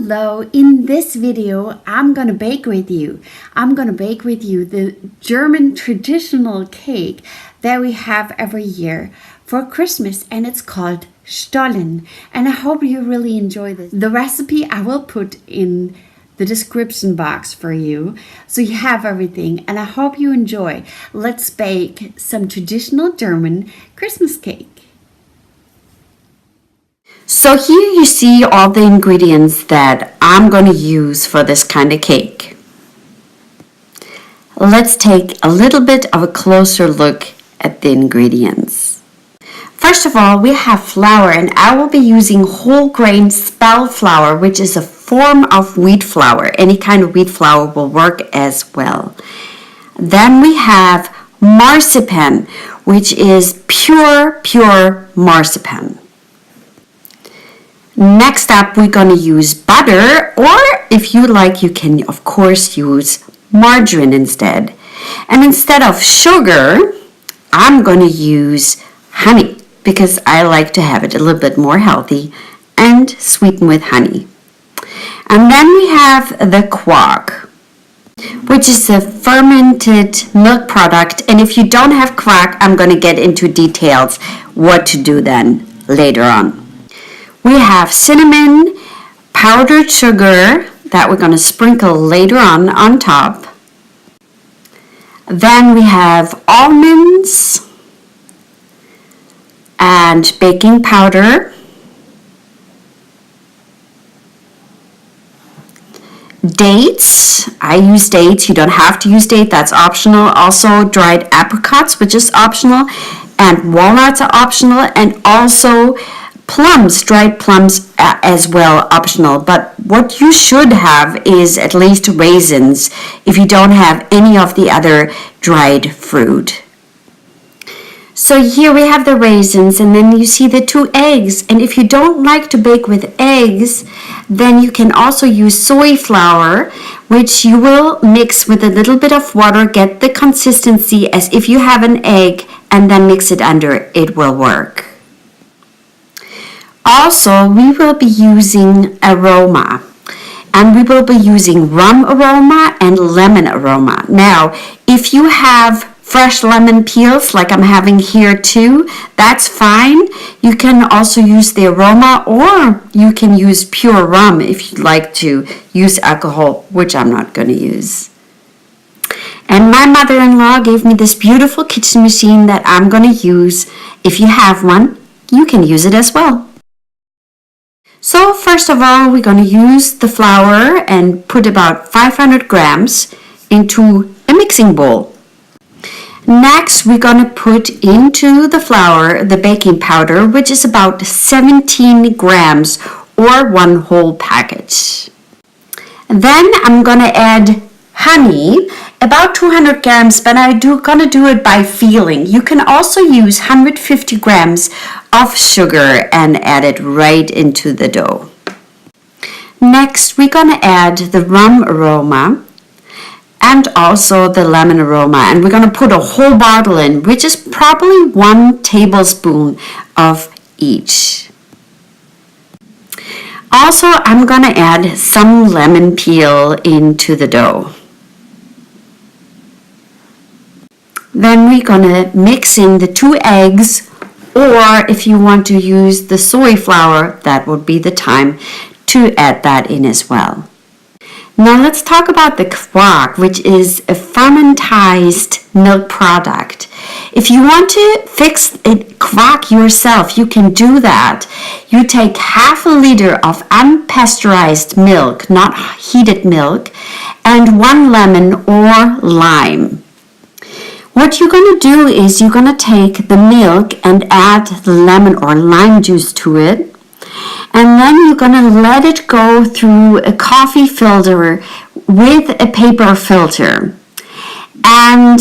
Hello, in this video I'm gonna bake with you. I'm gonna bake with you the German traditional cake that we have every year for Christmas, and it's called Stollen. And I hope you really enjoy this. The recipe I will put in the description box for you so you have everything, and I hope you enjoy. Let's bake some traditional German Christmas cake. So here you see all the ingredients that I'm going to use for this kind of cake. Let's take a little bit of a closer look at the ingredients. First of all, we have flour, and I will be using whole grain spelt flour, which is a form of wheat flour. Any kind of wheat flour will work as well. Then we have marzipan, which is pure marzipan. Next up, we're going to use butter, or if you like, you can of course use margarine instead. And instead of sugar, I'm going to use honey because I like to have it a little bit more healthy and sweeten with honey. And then we have the Quark, which is a fermented milk product. And if you don't have Quark, I'm going to get into details what to do then later on. We have cinnamon, powdered sugar that we're going to sprinkle later on top. Then we have almonds and baking powder. Dates, I use dates, you don't have to use date, that's optional. Also dried apricots, which is optional, and walnuts are optional, and also plums, dried plums as well, optional. But what you should have is at least raisins if you don't have any of the other dried fruit. So here we have the raisins, and then you see the 2 eggs. And if you don't like to bake with eggs, then you can also use soy flour, which you will mix with a little bit of water, get the consistency as if you have an egg, and then mix it under. It will work. Also, we will be using aroma, and we will be using rum aroma and lemon aroma. Now, if you have fresh lemon peels like I'm having here too, that's fine. You can also use the aroma, or you can use pure rum if you'd like to use alcohol, which I'm not going to use. And my mother-in-law gave me this beautiful kitchen machine that I'm going to use. If you have one, you can use it as well. So first of all, we're going to use the flour and put about 500 grams into a mixing bowl. Next, we're going to put into the flour the baking powder, which is about 17 grams or 1 whole package. Then I'm going to add honey, about 200 grams, but I'm gonna do it by feeling. You can also use 150 grams of sugar and add it right into the dough. Next, we're gonna add the rum aroma and also the lemon aroma, and we're gonna put a whole bottle in, which is probably 1 tablespoon of each. Also, I'm gonna add some lemon peel into the dough. Then we're going to mix in the 2 eggs, or if you want to use the soy flour, that would be the time to add that in as well. Now let's talk about the Quark, which is a fermentized milk product. If you want to fix it Quark yourself, you can do that. You take half a liter of unpasteurized milk, not heated milk, and 1 lemon or lime. What you're going to do is you're going to take the milk and add the lemon or lime juice to it. And then you're going to let it go through a coffee filter with a paper filter. And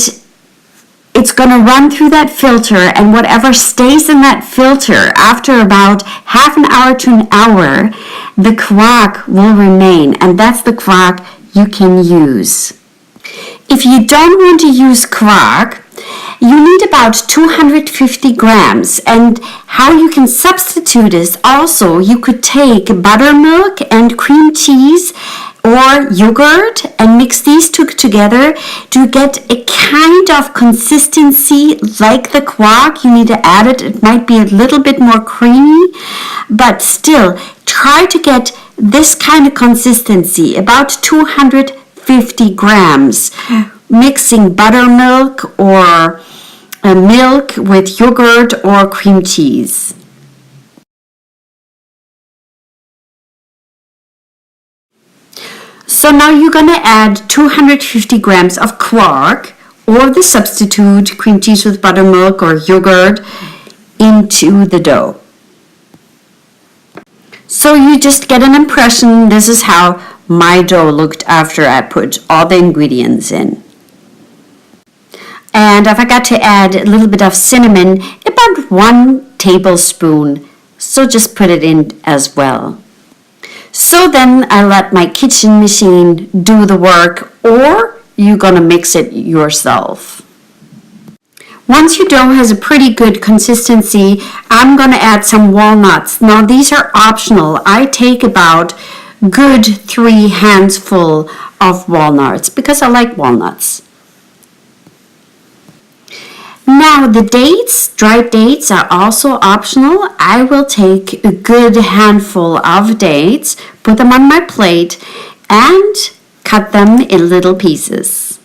it's going to run through that filter, and whatever stays in that filter after about half an hour to an hour, the Quark will remain. And that's the Quark you can use. If you don't want to use Quark, You need about 250 grams, and how you can substitute is also you could take buttermilk and cream cheese or yogurt and mix these two together to get a kind of consistency like the Quark. You need to add it. It might be a little bit more creamy, but still try to get this kind of consistency, about 250 grams, mixing buttermilk or milk with yogurt or cream cheese. So now you're going to add 250 grams of Quark or the substitute cream cheese with buttermilk or yogurt into the dough. So you just get an impression. This is how my dough looked after I put all the ingredients in. And I forgot to add a little bit of cinnamon, about 1 tablespoon. So just put it in as well. So then I let my kitchen machine do the work, or you're gonna mix it yourself. Once your dough has a pretty good consistency, I'm gonna add some walnuts. Now these are optional. I take about good 3 handfuls of walnuts because I like walnuts. Now the dates, dried dates, are also optional. I will take a good handful of dates, put them on my plate, and cut them in little pieces.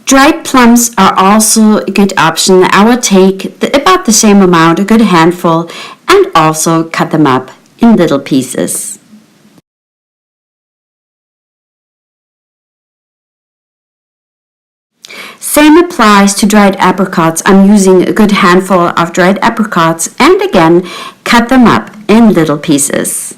Dried plums are also a good option. I will take about the same amount, a good handful, and also cut them up in little pieces. Same applies to dried apricots. I'm using a good handful of dried apricots and again cut them up in little pieces.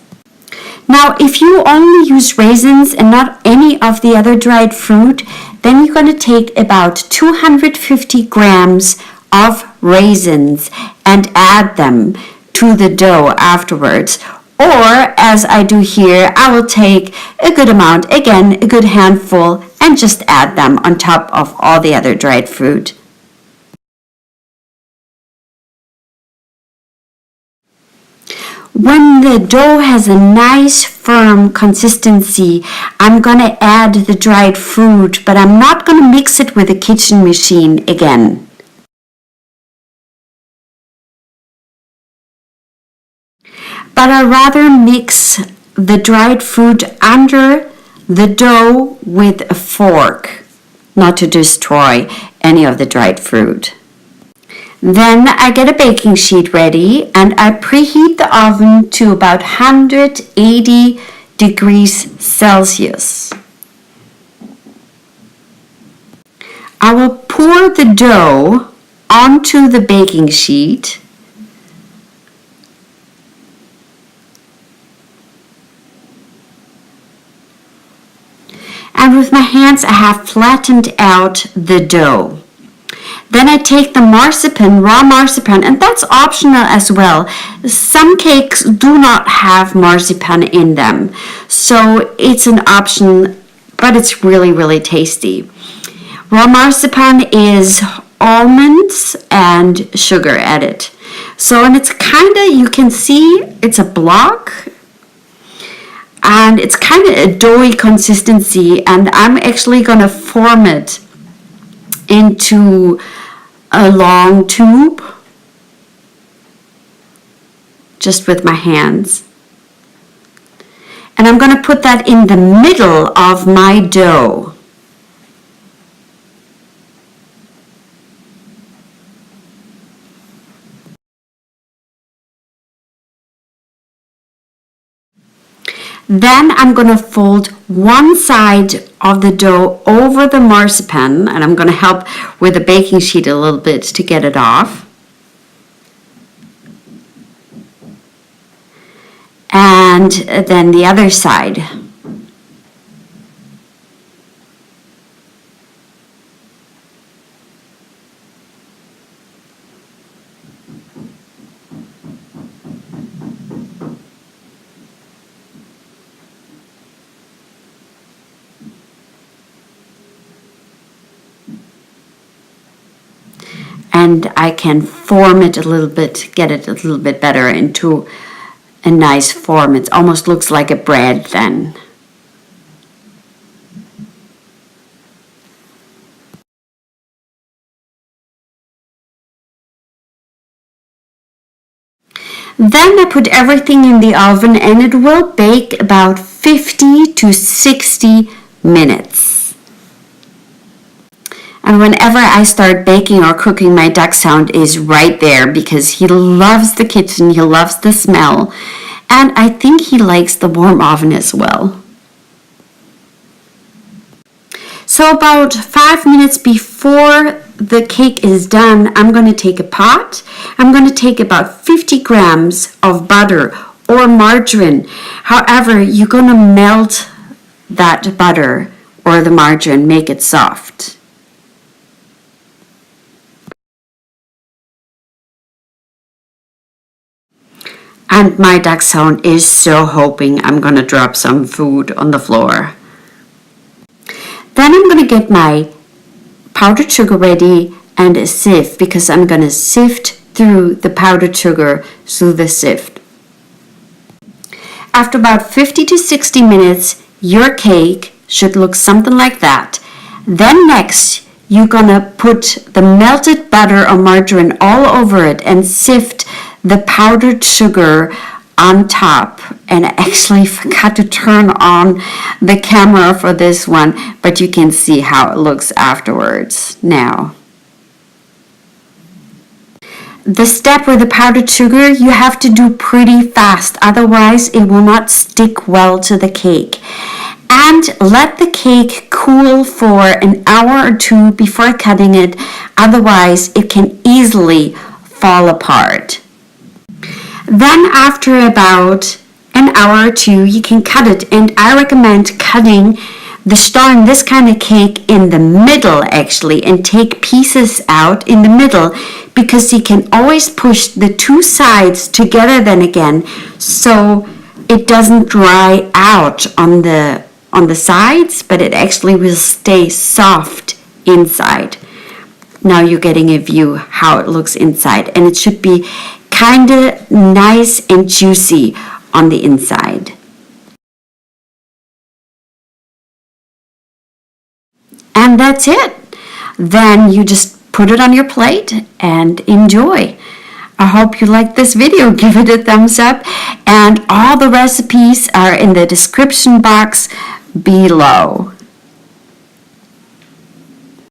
Now if you only use raisins and not any of the other dried fruit, then you're going to take about 250 grams of raisins and add them to the dough afterwards. Or, as I do here, I will take a good amount, again, a good handful, and just add them on top of all the other dried fruit. When the dough has a nice firm consistency, I'm going to add the dried fruit, but I'm not going to mix it with a kitchen machine again. But I rather mix the dried fruit under the dough with a fork, not to destroy any of the dried fruit. Then I get a baking sheet ready and I preheat the oven to about 180 degrees Celsius. I will pour the dough onto the baking sheet. And with my hands, I have flattened out the dough. Then I take the marzipan, raw marzipan, and that's optional as well. Some cakes do not have marzipan in them, so it's an option, but it's really, really tasty. Raw marzipan is almonds and sugar added. So, and it's kind of, you can see, it's a block. And it's kind of a doughy consistency, and I'm actually going to form it into a long tube just with my hands. And I'm going to put that in the middle of my dough. Then I'm going to fold one side of the dough over the marzipan, and I'm going to help with the baking sheet a little bit to get it off. And then the other side. and I can form it a little bit, get it a little bit better into a nice form. It almost looks like a bread then. Then I put everything in the oven and it will bake about 50 to 60 minutes. And whenever I start baking or cooking, my dachshund is right there because he loves the kitchen, he loves the smell, and I think he likes the warm oven as well. So about 5 minutes before the cake is done, I'm going to take a pot. I'm going to take about 50 grams of butter or margarine. However, you're going to melt that butter or the margarine, make it soft. And my dachshund is so hoping I'm going to drop some food on the floor. Then I'm going to get my powdered sugar ready and a sieve because I'm going to sift through the powdered sugar through the sieve. After about 50 to 60 minutes, your cake should look something like that. Then next, you're going to put the melted butter or margarine all over it and sift the powdered sugar on top. And I actually forgot to turn on the camera for this one, but you can see how it looks afterwards now. The step with the powdered sugar you have to do pretty fast, otherwise it will not stick well to the cake. And let the cake cool for an hour or two before cutting it, otherwise it can easily fall apart. Then after about an hour or two, you can cut it, and I recommend cutting the Stollen, this kind of cake, in the middle actually, and take pieces out in the middle because you can always push the two sides together then again so it doesn't dry out on the sides, but it actually will stay soft inside. Now you're getting a view how it looks inside, and it should be kind of nice and juicy on the inside. And that's it. Then you just put it on your plate and enjoy. I hope you liked this video. Give it a thumbs up, and all the recipes are in the description box below.